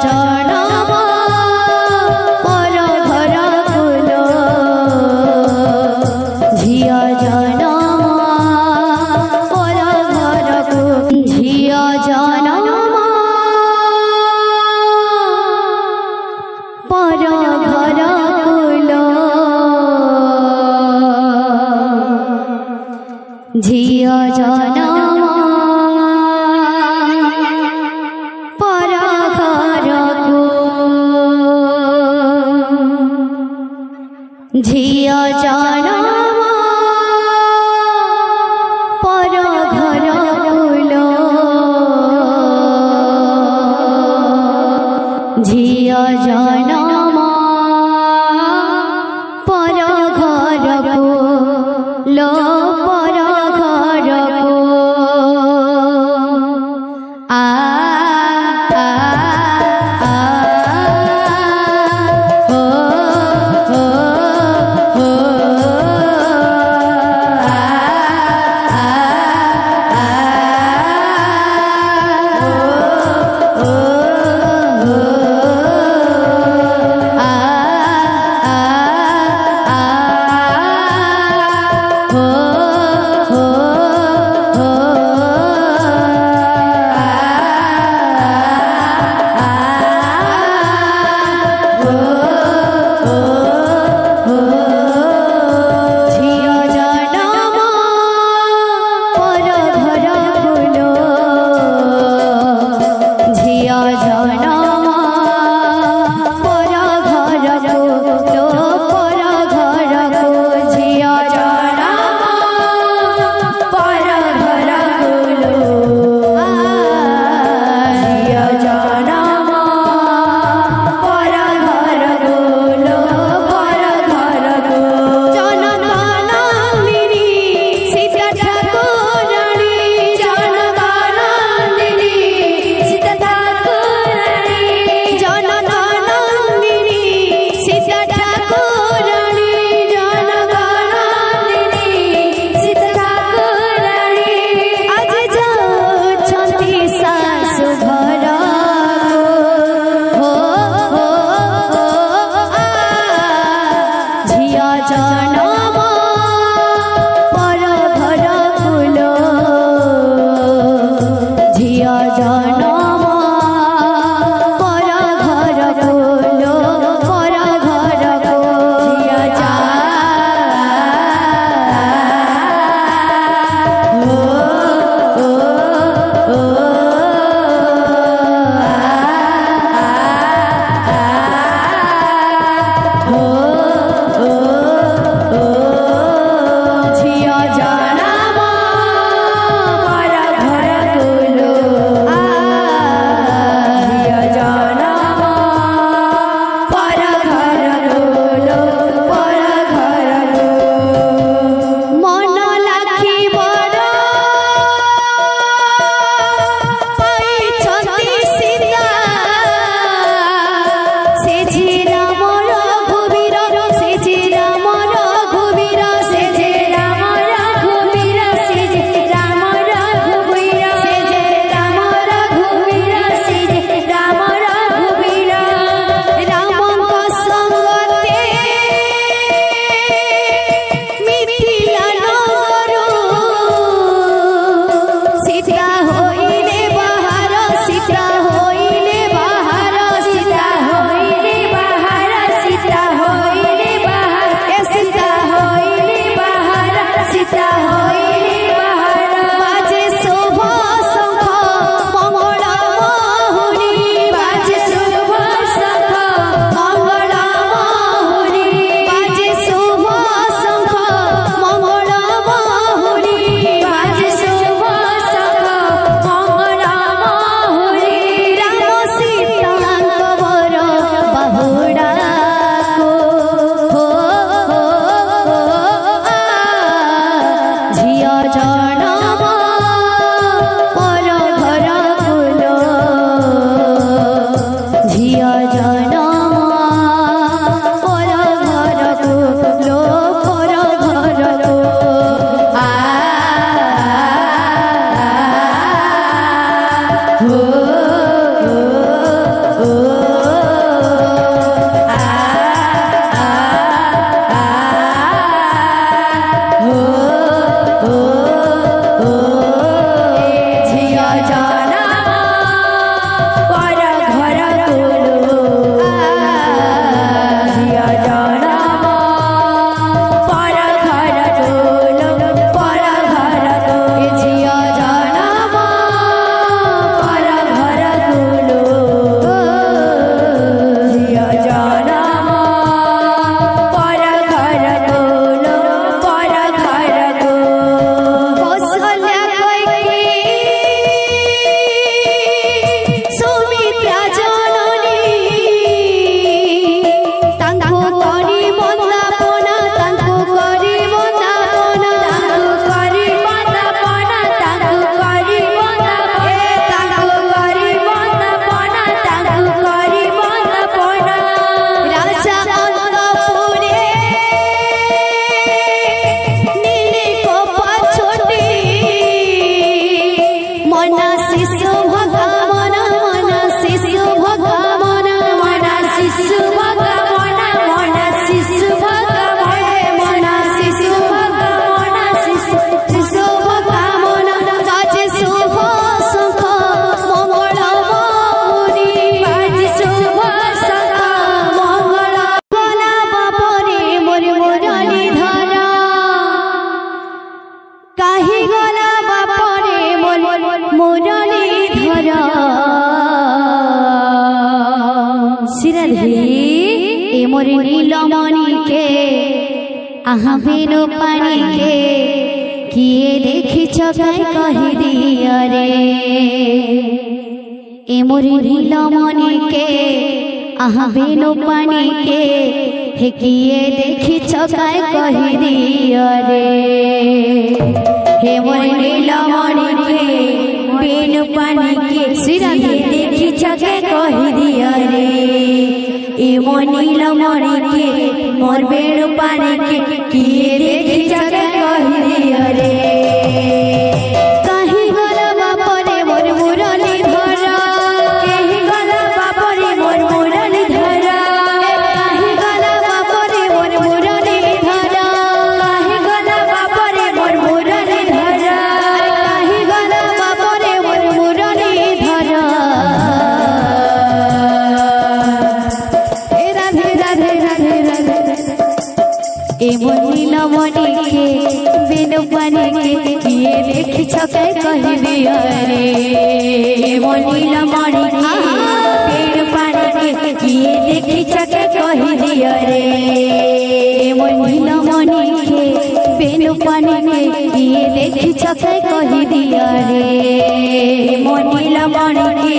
जनम पर घर कुल झिया जनम पर घर कुल झिया जनम पर घर कुल झिया जनम पर घर झिया जनम पर घर कुल झिया जनम पर घर कुल पर घर राधे ए मोर नीलमणि के आहा बिनु पानी के किए देखी चकाई कही दिया रे ए मोर नीलमणि के आहा बिनु पानी के हे किए देखी चकाई कही दिया रे हे मोर नीलमणि के बिनु पानी के सिराधे देखी चकाई कही दिया रे ए मोर नीलमणि के मोर बिनु पानी के किए देखी चकाई कही दिया रे नीलमणि के बिनु पानी के किए देखी चकाई कही दिया रे नीलमणि के बिनु पानी के किए देखी चकाई कही दिया रे नीलमणि के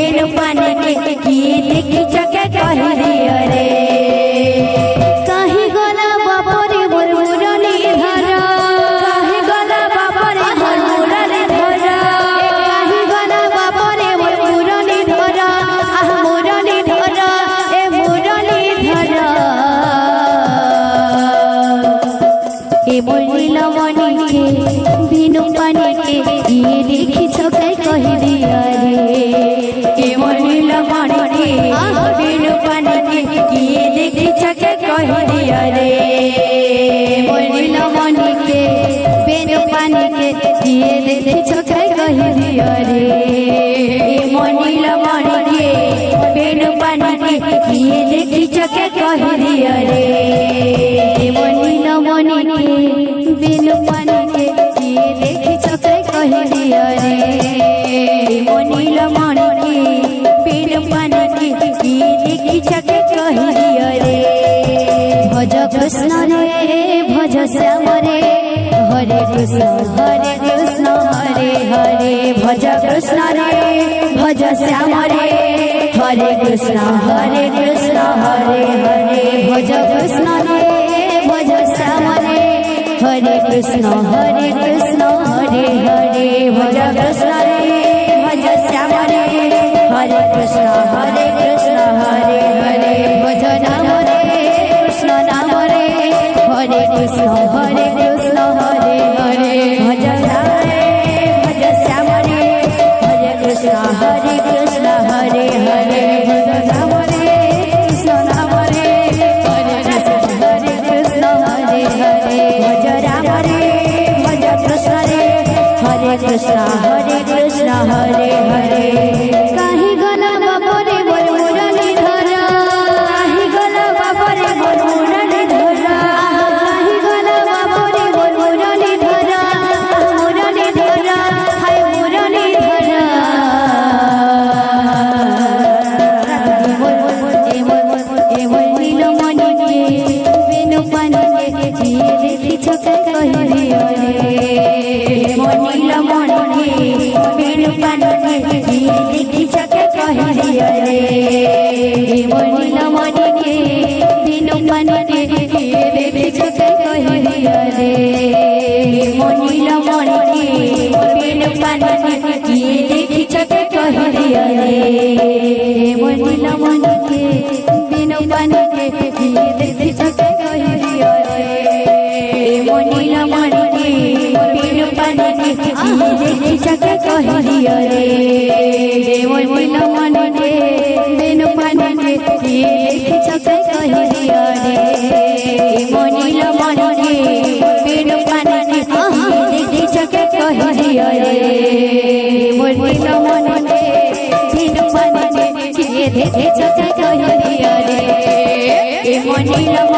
बिनु पानी के किए देखी चकाई कही दिया रे नीलमणि के बिनु पानी के किए देखी चकाई कही दिया रे नीलमणि के बिनु पानी के किए देखी चकाई कही दिया रे नीलमणि के बिनु पानी के किए देखी चकाई कही दिया रे नीलमणि के बिनु पानी के किए देखी चकाई कही दिया रे नीलमणि के बिनु पानी के किए देखी चकाई कही दिया रे नीलमणि के बिनु पानी के किए देखी चकाई कही दिया रे नीलमणि के बिनु पानी के किए देखी चकाई कही दिया रे भज कृष्ण रे भज श्याम रे हरे कृष्ण हरे हरे भज कृष्ण रे भज श्याम रे हरे कृष्ण हरे हरे भज कृष्ण रे भज श्याम रे हरे कृष्ण हरे भज कृष्ण रे भज श्याम रे हरे कृष्ण हरे भज नाम रे कृष्ण नाम रे हरे कृष्ण हरे भज नाम रे भज श्याम रे हरे कृष्ण हरे भज नाम रे कृष्ण नाम रे हरे कृष्ण हरे भज राम रे भज कृष्ण रे हरे कृष्ण हरे काहे गला बापरे मोर मुरली धरा काहे गला बापरे मोर मुरली धरा काहे गला बापरे मोर मुरली धरा हाय मुरली धरा नीलमणि के बिनु पानी के किए देखी चकाई कही दिया रे नीलमणि के बिनु पानी के किए देखी चकाई कही दिया रे नीलमणि के बिनु पानी के किए देखी चकाई कही दिया रे नीलमणि के बिनु पानी के किए देखी चकाई कही दिया रे नीलमणि के बिनु पानी के किए देखी चकाई कही दिया रे नीलमणि के बिनु पानी के किए देखी चकाई कही दिया रे नीलमणि के बिनु पानी के किए देखी चकाई कही दिया रे नीलमणि के बिनु पानी के किए देखी चकाई कही दिया रे नीलमणि के बिनु पानी के किए देखी चकाई कही दिया रे नीलमणि